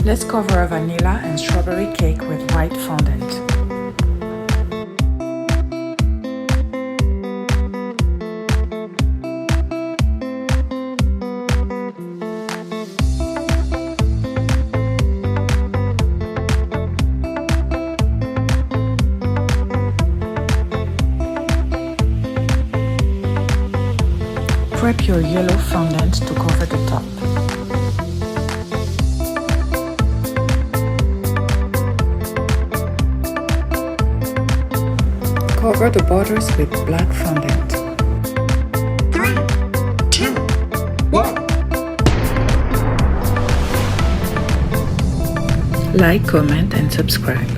Let's cover a vanilla and strawberry cake with white fondant. Prep your yellow fondant to cover the top. Cover the borders with black fondant. 3, 2, 1. Like, comment and subscribe.